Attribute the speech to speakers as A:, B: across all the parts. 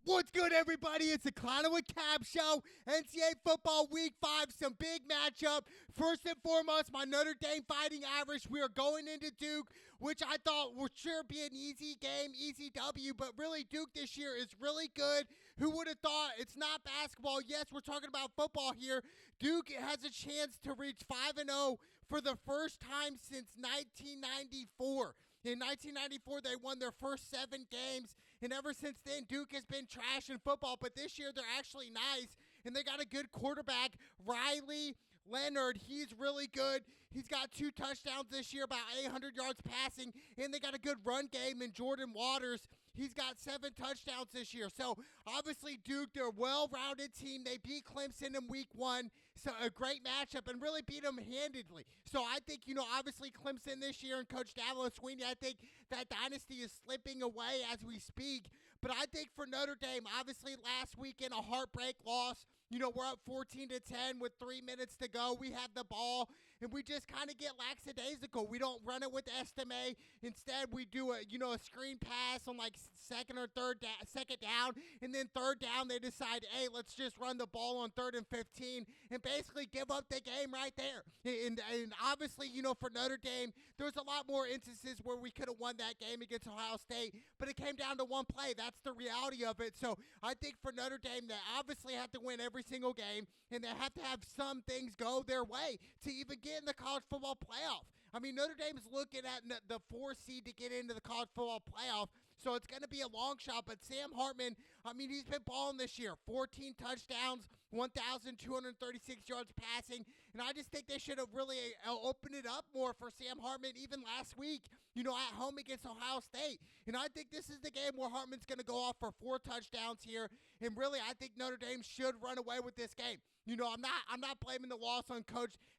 A: What's good, everybody? It's the Connor with Cab Show. NCAA football week 5, some big matchup. First and foremost, my Notre Dame Fighting Irish. We are going into Duke, which I thought would sure be an easy game, easy W, but really Duke this year is really good. Who would have thought? It's not basketball. Yes, we're talking about football here. Duke has a chance to reach 5-0 for the first time since 1994. In 1994, they won their first 7 games, and ever since then, Duke has been trash in football, but this year they're actually nice, and they got a good quarterback, Riley Leonard. He's really good. He's got 2 touchdowns this year, about 800 yards passing, and they got a good run game in Jordan Waters. He's got 7 touchdowns this year. So, obviously, Duke, they're a well-rounded team. They beat Clemson in week 1. So, a great matchup and really beat them handedly. So, I think, obviously, Clemson this year and Coach Dabo Sweeney, I think that dynasty is slipping away as we speak. But I think for Notre Dame, obviously, last weekend, a heartbreak loss. We're up 14-10 with 3 minutes to go. We have the ball, and we just kind of get lackadaisical. We don't run it with Estime. Instead, we do a screen pass on like second down, and then third down, they decide, hey, let's just run the ball on 3rd and 15 and basically give up the game right there. And obviously, for Notre Dame, there's a lot more instances where we could have won that game against Ohio State, but it came down to one play. That's the reality of it. So I think for Notre Dame, they obviously have to win every single game, and they have to have some things go their way to even get in the college football playoff. I mean, Notre Dame's looking at the 4 seed to get into the college football playoff, so it's going to be a long shot. But Sam Hartman, I mean, he's been balling this year. 14 touchdowns, 1,236 yards passing, and I just think they should have really opened it up more for Sam Hartman even last week, at home against Ohio State. And I think this is the game where Hartman's going to go off for 4 touchdowns here, and really I think Notre Dame should run away with this game. I'm not blaming the loss on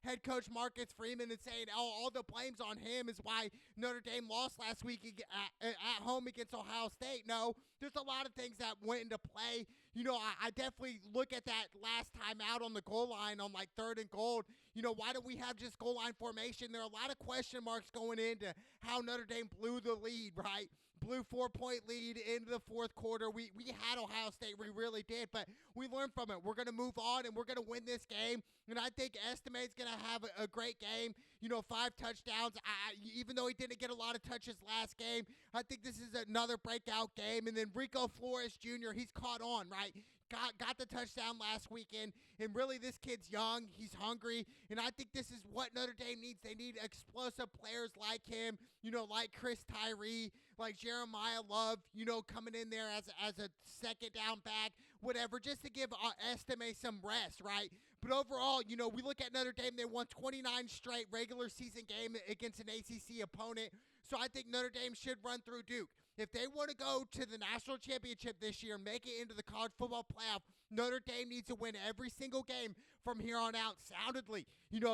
A: head coach Marcus Freeman and saying, oh, all the blame's on him is why Notre Dame lost last week at home against Ohio State. No, there's a lot of things that went into play. I definitely look at that last time out on the goal line on like 3rd and goal. Why don't we have just goal line formation? There are a lot of question marks going into how Notre Dame blew the lead, right? Blew 4-point lead into the 4th quarter. We had Ohio State. We really did, but we learned from it. We're going to move on, and we're going to win this game. And I think Estimate's going to have a great game. 5 touchdowns. Even though he didn't get a lot of touches last game, I think this is another breakout game. And then Rico Flores Jr., he's caught on, right? Got the touchdown last weekend, and really this kid's young, he's hungry, and I think this is what Notre Dame needs. They need explosive players like him, like Chris Tyree, like Jeremiah Love, coming in there as a second down back, whatever, just to give Estime some rest, right? But overall, we look at Notre Dame, they won 29 straight regular season game against an ACC opponent, so I think Notre Dame should run through Duke. If they want to go to the national championship this year and make it into the college football playoff, Notre Dame needs to win every single game from here on out soundly. 2+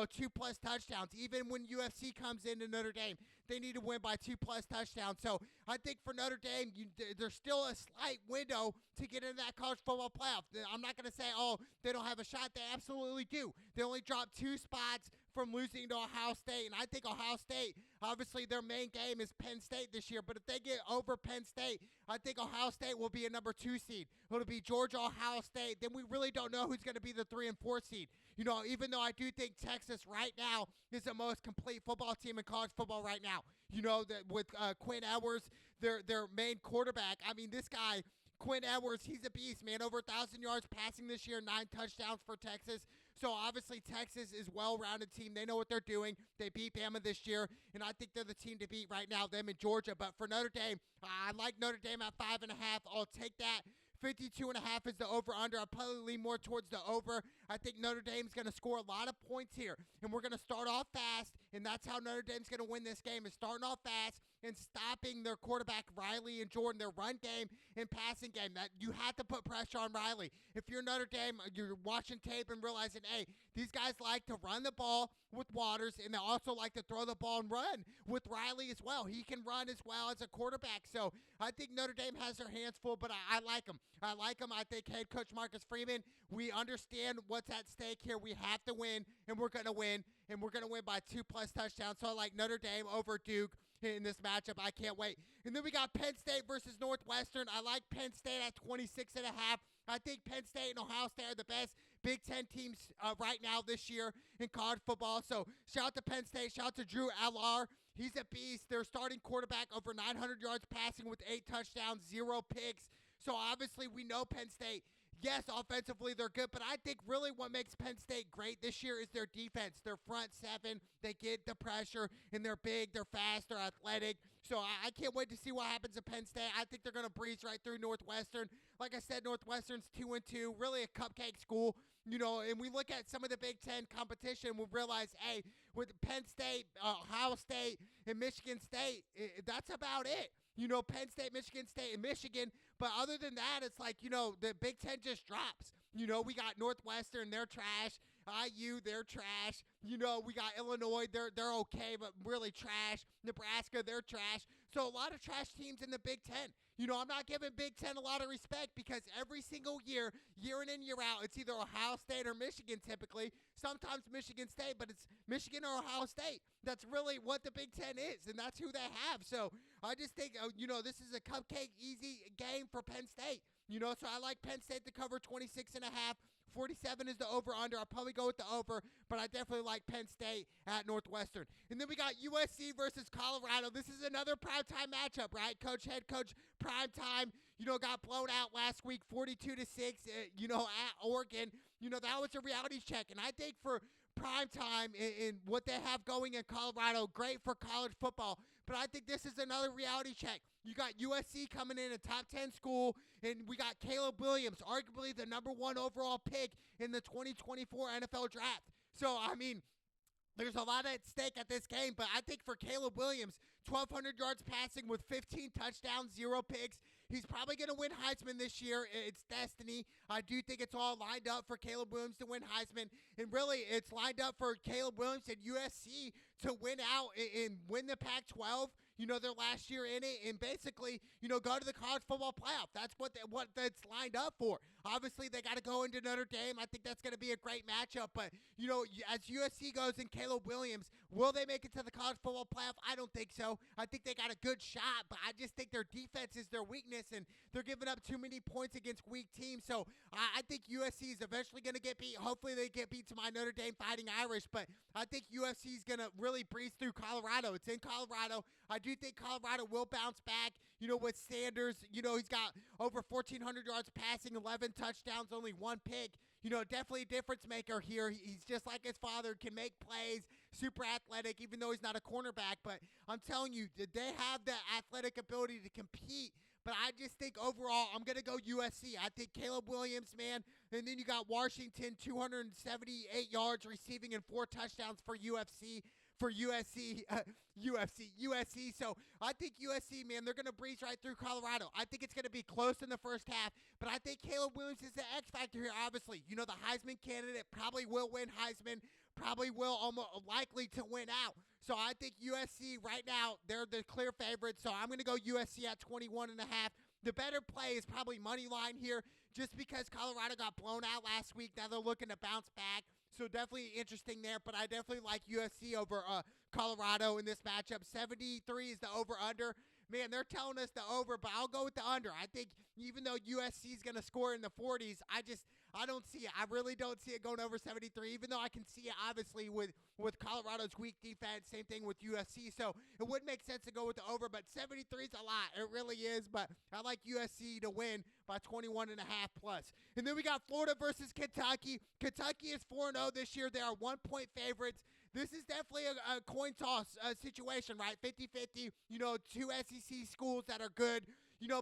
A: touchdowns. Even when UFC comes into Notre Dame, they need to win by 2+ touchdowns. So I think for Notre Dame, there's still a slight window to get into that college football playoff. I'm not going to say, oh, they don't have a shot. They absolutely do. They only dropped 2 spots from losing to Ohio State, and I think Ohio State, obviously their main game is Penn State this year, but if they get over Penn State, I think Ohio State will be a number 2 seed. It'll be Georgia, Ohio State. Then we really don't know who's going to be the 3 and 4 seed. Even though I do think Texas right now is the most complete football team in college football right now. That with Quinn Ewers, their main quarterback. I mean, this guy, Quinn Edwards, he's a beast, man. Over 1,000 yards passing this year, 9 touchdowns for Texas. So obviously Texas is a well-rounded team. They know what they're doing. They beat Bama this year, and I think they're the team to beat right now, them and Georgia. But for Notre Dame, I like Notre Dame at 5.5. I'll take that. 52.5 is the over-under. I'll probably lean more towards the over. I think Notre Dame's going to score a lot of points here, and we're going to start off fast, and that's how Notre Dame's going to win this game, is starting off fast and stopping their quarterback Riley and Jordan, their run game and passing game. That you have to put pressure on Riley. If you're Notre Dame, you're watching tape and realizing, hey, these guys like to run the ball with Waters, and they also like to throw the ball and run with Riley as well. He can run as well as a quarterback, so I think Notre Dame has their hands full, but I like them. I like him. I think head coach Marcus Freeman, we understand what's at stake here. We have to win, and we're going to win, and we're going to win by 2+ touchdowns. So I like Notre Dame over Duke. in this matchup. I can't wait. And then we got Penn State versus Northwestern. I like Penn State at 26.5. I think Penn State and Ohio State are the best Big Ten teams right now this year in college football. So shout out to Penn State. Shout out to Drew Allar. He's a beast. Their starting quarterback over 900 yards passing with 8 touchdowns, 0 picks. So obviously we know Penn State. Yes, offensively they're good, but I think really what makes Penn State great this year is their defense. Their front seven, they get the pressure, and they're big, they're fast, they're athletic. So I can't wait to see what happens at Penn State. I think they're going to breeze right through Northwestern. Like I said, Northwestern's 2-2, really a cupcake school. And we look at some of the Big Ten competition, we realize, hey, with Penn State, Ohio State, and Michigan State, that's about it. Penn State, Michigan State, and Michigan. But other than that, it's like, the Big Ten just drops. We got Northwestern, they're trash. IU, they're trash. We got Illinois, they're okay, but really trash. Nebraska, they're trash. So a lot of trash teams in the Big Ten. I'm not giving Big Ten a lot of respect because every single year in and year out, it's either Ohio State or Michigan typically. Sometimes Michigan State, but it's Michigan or Ohio State. That's really what the Big Ten is, and that's who they have. So I just think, this is a cupcake easy game for Penn State. So I like Penn State to cover 26.5. 47 is the over-under. I'll probably go with the over, but I definitely like Penn State at Northwestern. And then we got USC versus Colorado. This is another primetime matchup, right? Head coach, primetime, got blown out last week, 42-6, at Oregon. That was a reality check. And I think for primetime in what they have going in Colorado, great for college football. But I think this is another reality check. You got USC coming in a top 10 school, and we got Caleb Williams, arguably the number 1 overall pick in the 2024 NFL draft. So, there's a lot at stake at this game, but I think for Caleb Williams, 1,200 yards passing with 15 touchdowns, 0 picks. He's probably going to win Heisman this year. It's destiny. I do think it's all lined up for Caleb Williams to win Heisman. And really, it's lined up for Caleb Williams and USC to win out and win the Pac-12, their last year in it, and basically, go to the college football playoff. That's what that's lined up for. Obviously, they got to go into Notre Dame. I think that's going to be a great matchup. But, as USC goes and Caleb Williams, will they make it to the college football playoff? I don't think so. I think they got a good shot, but I just think their defense is their weakness, and they're giving up too many points against weak teams. So I think USC is eventually going to get beat. Hopefully, they get beat to my Notre Dame Fighting Irish, but I think USC is going to really breeze through Colorado. It's in Colorado. I do think Colorado will bounce back, with Sanders. He's got over 1,400 yards passing, 11 touchdowns, only 1 pick. Definitely a difference maker here. He's just like his father, can make plays, super athletic, even though he's not a cornerback. But I'm telling you, they have the athletic ability to compete. But I just think overall, I'm going to go USC. I think Caleb Williams, man. And then you got Washington, 278 yards receiving and 4 touchdowns for USC. So I think USC, man, they're going to breeze right through Colorado. I think it's going to be close in the first half, but I think Caleb Williams is the X factor here, obviously. The Heisman candidate probably will win Heisman, probably will almost likely to win out. So I think USC right now, they're the clear favorite. So I'm going to go USC at 21.5. The better play is probably money line here just because Colorado got blown out last week. Now they're looking to bounce back. So definitely interesting there, but I definitely like USC over Colorado in this matchup. 73 is the over-under. Man, they're telling us the over, but I'll go with the under. I think even though USC is going to score in the 40s, I don't see it. I really don't see it going over 73, even though I can see it, obviously, with Colorado's weak defense. Same thing with USC. So it would make sense to go with the over, but 73 is a lot. It really is, but I like USC to win by 21.5 plus. And then we got Florida versus Kentucky. Kentucky is 4-0 this year. They are 1-point favorites. This is definitely a coin toss situation, right? 50-50, 2 SEC schools that are good.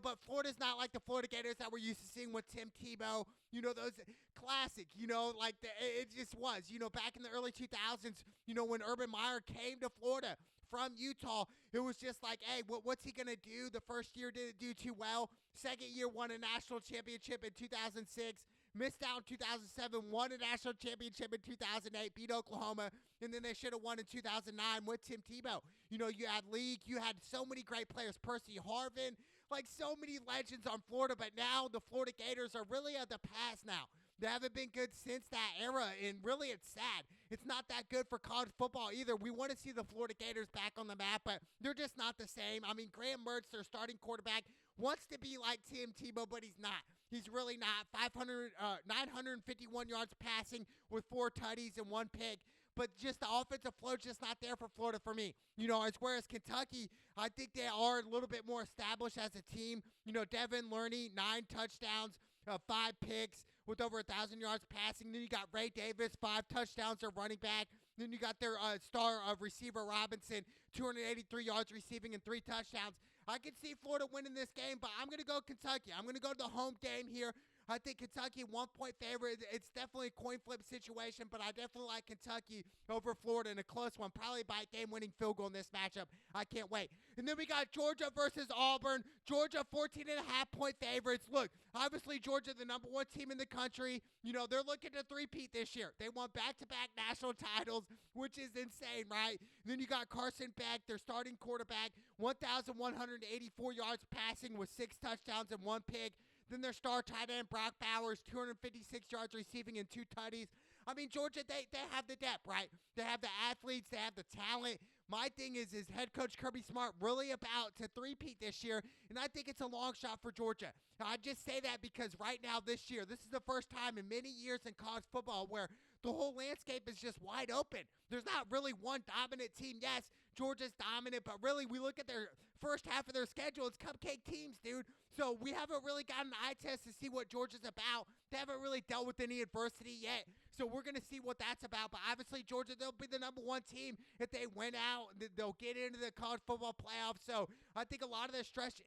A: But Florida's not like the Florida Gators that we're used to seeing with Tim Tebow. Those classic, it just was. Back in the early 2000s, when Urban Meyer came to Florida from Utah, it was just like, hey, what's he going to do? The first year didn't do too well. Second year won a national championship in 2006. Missed out in 2007, won a national championship in 2008, beat Oklahoma, and then they should have won in 2009 with Tim Tebow. You had League, you had so many great players, Percy Harvin, like so many legends on Florida, but now the Florida Gators are really at the past now. They haven't been good since that era, and really it's sad. It's not that good for college football either. We want to see the Florida Gators back on the map, but they're just not the same. I mean, Graham Mertz, their starting quarterback, wants to be like Tim Tebow, but he's not. He's really not. 951 yards passing with 4 tutties and 1 pick. But just the offensive flow just not there for Florida for me. As whereas Kentucky, I think they are a little bit more established as a team. Devin Learney, 9 touchdowns, 5 picks with over 1,000 yards passing. Then you got Ray Davis, 5 touchdowns, their running back. Then you got their star receiver Robinson, 283 yards receiving and 3 touchdowns. I can see Florida winning this game, but I'm going to go Kentucky. I'm going to go to the home game here. I think Kentucky 1-point favorite. It's definitely a coin flip situation, but I definitely like Kentucky over Florida in a close one, probably by a game-winning field goal in this matchup. I can't wait. And then we got Georgia versus Auburn. Georgia 14.5-point favorites. Look, obviously Georgia the number 1 team in the country. They're looking to three-peat this year. They won back-to-back national titles, which is insane, right? And then you got Carson Beck, their starting quarterback, 1,184 yards passing with 6 touchdowns and 1 pick. Then their star tight end, Brock Bowers, 256 yards receiving and 2 tutties. I mean, Georgia, they have the depth, right? They have the athletes. They have the talent. My thing is head coach Kirby Smart really about to three-peat this year, and I think it's a long shot for Georgia. Now, I just say that because right now this year, this is the first time in many years in college football where the whole landscape is just wide open. There's not really one dominant team. Yes, Georgia's dominant, but really we look at their first half of their schedule, it's cupcake teams, dude. So we haven't really gotten an eye test to see what Georgia's about. They haven't really dealt with any adversity yet. So we're going to see what that's about. But obviously, Georgia, they'll be the number 1 team. If they win out, they'll get into the college football playoffs. So I think a lot of the stress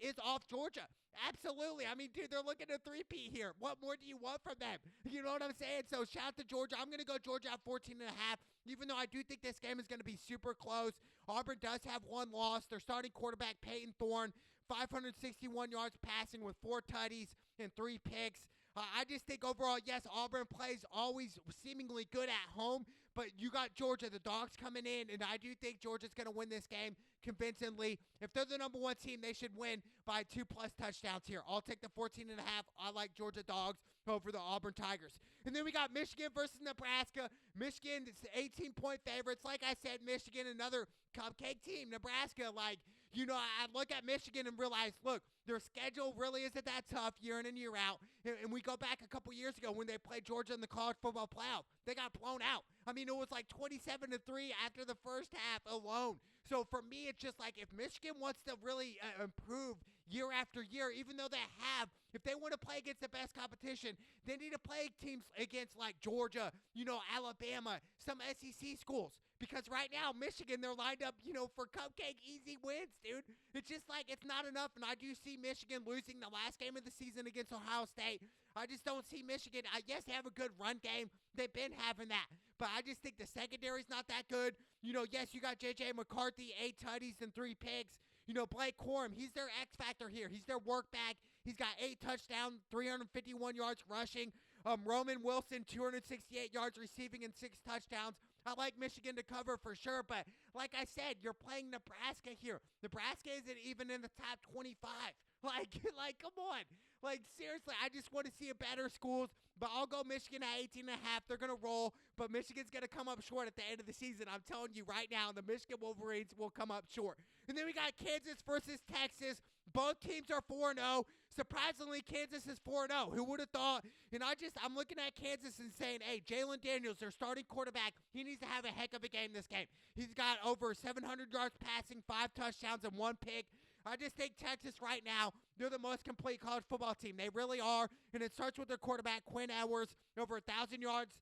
A: is off Georgia. Absolutely. I mean, dude, they're looking at 3-peat here. What more do you want from them? You know what I'm saying? So shout out to Georgia. I'm going to go Georgia at 14.5, even though I do think this game is going to be super close. Auburn does have 1 loss. Their starting quarterback, Peyton Thorne, 561 yards passing with 4 tutties and 3 picks. I just think overall, yes, Auburn plays always seemingly good at home, but you got Georgia, the dogs coming in, and I do think Georgia's going to win this game convincingly. If they're the number 1 team, they should win by 2+ touchdowns here. I'll take the 14.5. I like Georgia dogs over the Auburn Tigers. And then we got Michigan versus Nebraska. Michigan, it's 18-point favorites. Like I said, Michigan, another cupcake team. Nebraska, I look at Michigan and realize, look, their schedule really isn't that tough year in and year out. And we go back a couple years ago when they played Georgia in the college football playoff. They got blown out. I mean, it was like 27-3 after the first half alone. So for me, it's just like if Michigan wants to really improve year after year, even though if they want to play against the best competition, they need to play teams against like Georgia, Alabama, some SEC schools. Because right now, Michigan, they're lined up, for cupcake easy wins, dude. It's just like it's not enough, and I do see Michigan losing the last game of the season against Ohio State. I just don't see Michigan. Yes, they have a good run game. They've been having that. But I just think the secondary's not that good. Yes, you got J.J. McCarthy, 8 tutties and 3 picks. Blake Corum, he's their X factor here. He's their work back. He's got 8 touchdowns, 351 yards rushing. Roman Wilson, 268 yards receiving and 6 touchdowns. I like Michigan to cover for sure, but like I said, you're playing Nebraska here. Nebraska isn't even in the top 25. Like, come on. Like, seriously, I just want to see a better schools, but I'll go Michigan at 18.5. They're going to roll, but Michigan's going to come up short at the end of the season. I'm telling you right now, the Michigan Wolverines will come up short. And then we got Kansas versus Texas. Both teams are 4-0. Surprisingly, Kansas is 4-0. Who would have thought? And I'm looking at Kansas and saying, hey, Jalen Daniels, their starting quarterback, he needs to have a heck of a game this game. He's got over 700 yards passing, 5 touchdowns, and 1 pick. I just think Texas right now, they're the most complete college football team. They really are. And it starts with their quarterback, Quinn Ewers, over 1,000 yards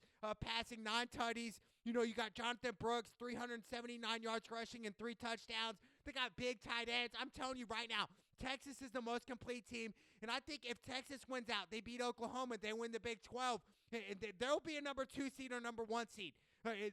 A: passing, 9 tutties. You got Jonathan Brooks, 379 yards rushing and 3 touchdowns. They got big tight ends. I'm telling you right now, Texas is the most complete team. And I think if Texas wins out, they beat Oklahoma, they win the Big 12, there'll be a number 2 seed or number 1 seed.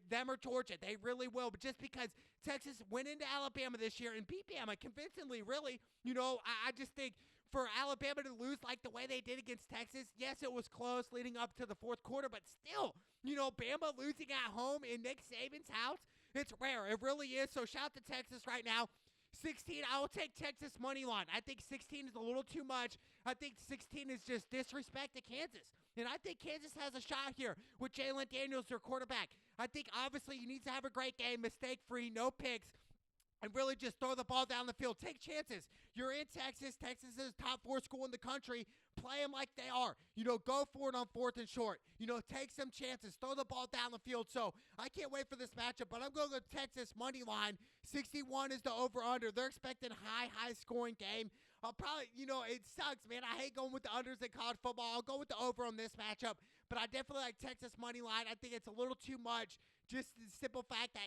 A: Them or Georgia, they really will. But just because Texas went into Alabama this year and beat Bama convincingly, really, I just think for Alabama to lose like the way they did against Texas, yes, it was close leading up to the fourth quarter, but still, Bama losing at home in Nick Saban's house, it's rare. It really is. So shout out to Texas right now. 16, I will take Texas money line. I think 16 is a little too much. I think 16 is just disrespect to Kansas. And I think Kansas has a shot here with Jalen Daniels, their quarterback. I think obviously you need to have a great game, mistake-free, no picks, and really just throw the ball down the field. Take chances. You're in Texas. Texas is top 4 school in the country. Play them like they are. Go for it on 4th and short. Take some chances. Throw the ball down the field. So I can't wait for this matchup, but I'm going to go Texas money line. 61 is the over-under. They're expecting high-scoring game. I'll probably, it sucks, man. I hate going with the unders in college football. I'll go with the over on this matchup, but I definitely like Texas money line. I think it's a little too much. Just the simple fact that,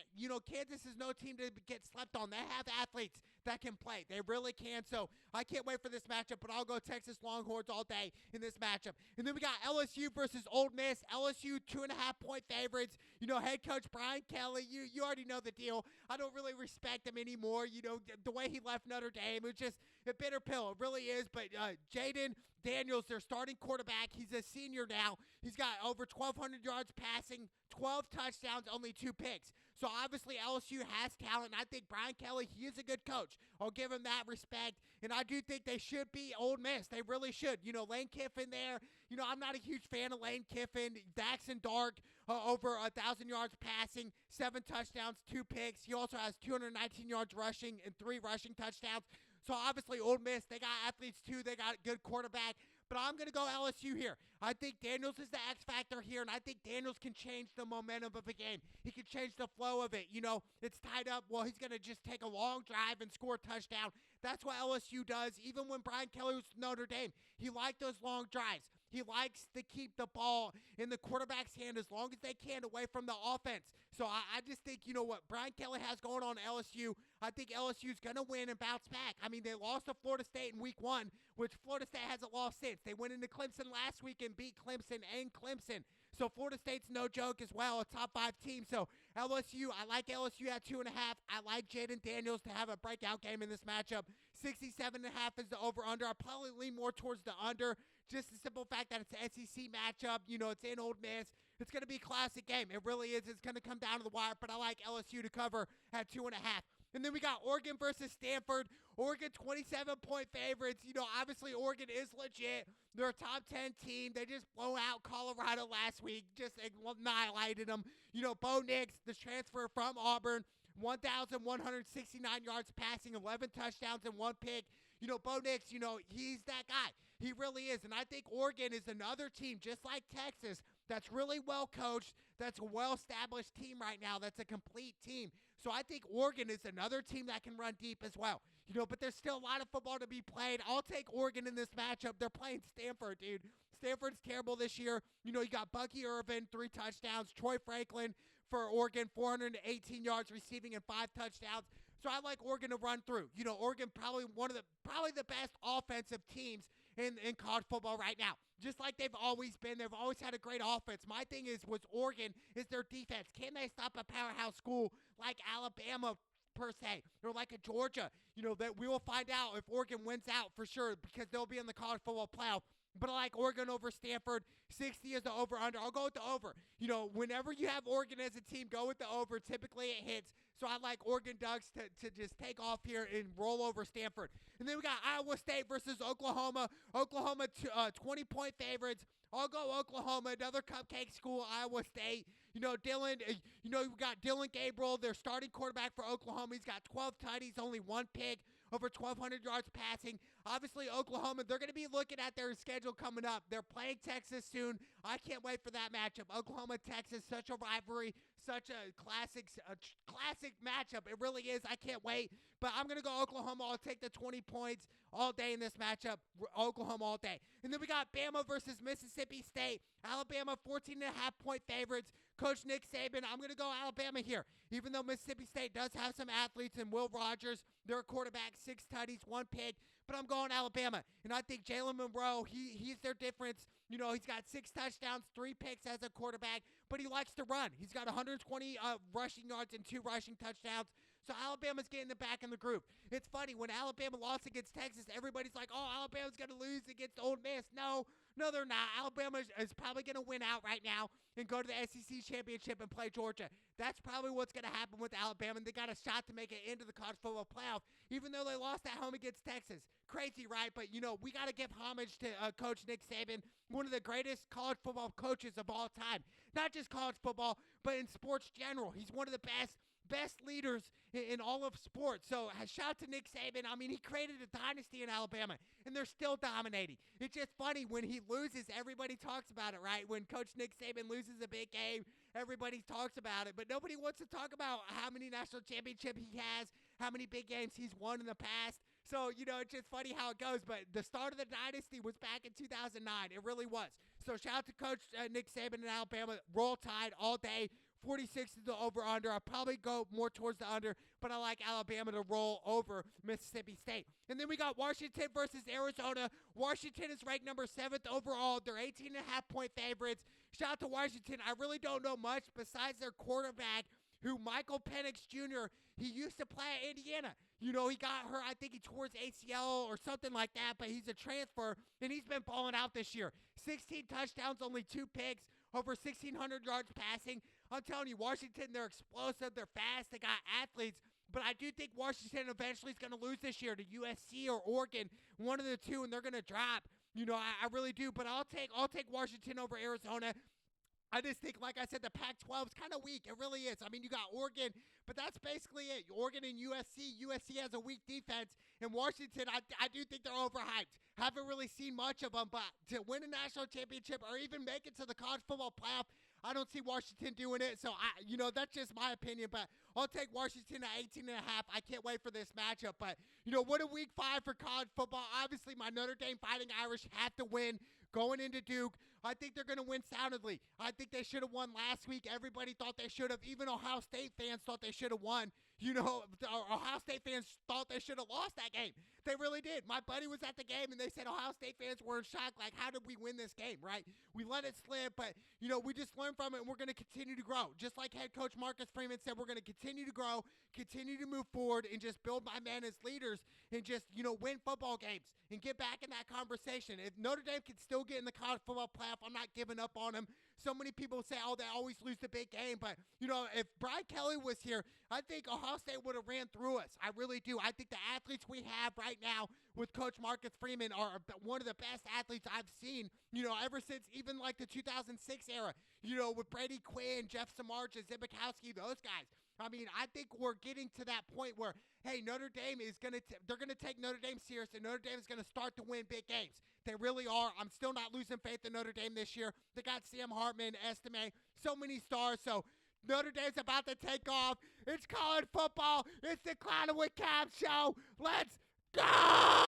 A: Kansas is no team to get slept on. They have athletes that can play. They really can. So I can't wait for this matchup, but I'll go Texas Longhorns all day in this matchup. And then we got LSU versus Ole Miss. LSU 2.5-point favorites. Head coach Brian Kelly, you already know the deal. I don't really respect him anymore. The way he left Notre Dame, it was just a bitter pill. It really is. But Jaden Daniels, their starting quarterback, he's a senior now. He's got over 1,200 yards passing, 12 touchdowns, only 2 picks. So obviously LSU has talent. And I think Brian Kelly, he is a good coach. I'll give him that respect. And I do think they should be Ole Miss. They really should. Lane Kiffin there. I'm not a huge fan of Lane Kiffin. Daxon Dark, over 1,000 yards passing, 7 touchdowns, 2 picks. He also has 219 yards rushing and 3 rushing touchdowns. So obviously Ole Miss, they got athletes too. They got a good quarterback. But I'm going to go LSU here. I think Daniels is the X factor here, and I think Daniels can change the momentum of a game. He can change the flow of it. It's tied up. Well, he's going to just take a long drive and score a touchdown. That's what LSU does. Even when Brian Kelly was Notre Dame, he liked those long drives. He likes to keep the ball in the quarterback's hand as long as they can away from the offense. So I just think, what Brian Kelly has going on at LSU, I think LSU is going to win and bounce back. I mean, they lost to Florida State in week 1, which Florida State hasn't lost since. They went into Clemson last week and beat Clemson and Clemson. So Florida State's no joke as well, a top 5 team. So LSU, I like LSU at 2.5. I like Jaden Daniels to have a breakout game in this matchup. 67.5 is the over-under. I'll probably lean more towards the under. Just the simple fact that it's an SEC matchup. It's in Ole Miss. It's going to be a classic game. It really is. It's going to come down to the wire, but I like LSU to cover at 2.5. And then we got Oregon versus Stanford. Oregon 27-point favorites. Obviously Oregon is legit. They're a top 10 team. They just blow out Colorado last week. Just annihilated them. Bo Nix, the transfer from Auburn, 1,169 yards passing, 11 touchdowns, and 1 pick. Bo Nix, he's that guy. He really is. And I think Oregon is another team, just like Texas, that's really well coached, that's a well-established team right now, that's a complete team. So I think Oregon is another team that can run deep as well. But there's still a lot of football to be played. I'll take Oregon in this matchup. They're playing Stanford, dude. Stanford's terrible this year. You got Bucky Irvin, 3 touchdowns. Troy Franklin for Oregon, 418 yards receiving and 5 touchdowns. So I like Oregon to run through. Oregon probably the best offensive teams in college football right now. Just like they've always been. They've always had a great offense. My thing is with Oregon is their defense. Can they stop a powerhouse school like Alabama per se, or like a Georgia? That we will find out if Oregon wins out for sure, because they'll be in the college football playoff. But I like Oregon over Stanford. 60 is the over-under. I'll go with the over. Whenever you have Oregon as a team, go with the over. Typically it hits. So I like Oregon Ducks to just take off here and roll over Stanford. And then we got Iowa State versus Oklahoma. Oklahoma 20-point favorites. I'll go Oklahoma, another cupcake school, Iowa State. We got Dylan Gabriel, their starting quarterback for Oklahoma. He's got 12 tutties, only 1 pick, over 1,200 yards passing. Obviously, Oklahoma, they're going to be looking at their schedule coming up. They're playing Texas soon. I can't wait for that matchup. Oklahoma, Texas, such a rivalry, such a classic matchup. It really is. I can't wait. But I'm going to go Oklahoma. I'll take the 20 points all day in this matchup. Oklahoma all day. And then we got Bama versus Mississippi State. Alabama 14.5-point favorites. Coach Nick Saban, I'm going to go Alabama here. Even though Mississippi State does have some athletes, and Will Rogers, their quarterback, 6 tutties, 1 pick. But I'm going Alabama. And I think Jalen Monroe, he's their difference. He's got 6 touchdowns, 3 picks as a quarterback, but he likes to run. He's got 120 rushing yards and 2 rushing touchdowns. So Alabama's getting the back in the group. It's funny, when Alabama lost against Texas, everybody's like, oh, Alabama's going to lose against Ole Miss. No, they're not. Alabama is probably going to win out right now and go to the SEC championship and play Georgia. That's probably what's going to happen with Alabama. And they got a shot to make it into the college football playoff, even though they lost at home against Texas. Crazy, right? But, we got to give homage to Coach Nick Saban, one of the greatest college football coaches of all time. Not just college football, but in sports general. He's one of the best leaders in all of sports. So shout out to Nick Saban. I mean, he created a dynasty in Alabama, and they're still dominating. It's just funny, when he loses, everybody talks about it, right? When Coach Nick Saban loses a big game, everybody talks about it, but nobody wants to talk about how many national championships he has, how many big games he's won in the past. So, it's just funny how it goes, but the start of the dynasty was back in 2009. It really was. So shout out to Coach Nick Saban in Alabama. Roll Tide all day. 46 is the over-under. I'll probably go more towards the under, but I like Alabama to roll over Mississippi State. And then we got Washington versus Arizona. Washington is ranked number 7th overall. They're 18.5-point favorites. Shout out to Washington. I really don't know much besides their quarterback, who Michael Penix Jr., he used to play at Indiana. He got hurt. I think he tore his ACL or something like that, but he's a transfer, and he's been balling out this year. 16 touchdowns, only 2 picks, over 1,600 yards passing. I'm telling you, Washington, they're explosive, they're fast, they got athletes, but I do think Washington eventually is going to lose this year to USC or Oregon, one of the two, and they're going to drop. I really do, but I'll take Washington over Arizona. I just think, like I said, the Pac-12 is kind of weak. It really is. I mean, you got Oregon, but that's basically it. Oregon and USC. USC has a weak defense. And Washington, I do think they're overhyped. Haven't really seen much of them, but to win a national championship or even make it to the college football playoff, I don't see Washington doing it. So, that's just my opinion, but I'll take Washington at 18.5. I can't wait for this matchup. But, what a week 5 for college football. Obviously, my Notre Dame Fighting Irish have to win going into Duke. I think they're going to win soundly. I think they should have won last week. Everybody thought they should have. Even Ohio State fans thought they should have won. Ohio State fans thought they should have lost that game. They really did. My buddy was at the game, and they said Ohio State fans were in shock. Like, how did we win this game, right? We let it slip, but, we just learned from it, and we're going to continue to grow. Just like head coach Marcus Freeman said, we're going to continue to grow, continue to move forward, and just build my men as leaders and just, win football games and get back in that conversation. If Notre Dame can still get in the college football playoff, I'm not giving up on them. So many people say, oh, they always lose the big game. But, if Brian Kelly was here, I think Ohio State would have ran through us. I really do. I think the athletes we have right now with Coach Marcus Freeman are one of the best athletes I've seen, ever since even like the 2006 era, with Brady Quinn, Jeff Samardzija, Zibikowski, those guys. I mean, I think we're getting to that point where, hey, Notre Dame is they're going to take Notre Dame serious, and Notre Dame is going to start to win big games. They really are. I'm still not losing faith in Notre Dame this year. They got Sam Hartman, Estime, so many stars. So Notre Dame's about to take off. It's college football. It's the Clown with Cab show. Let's go!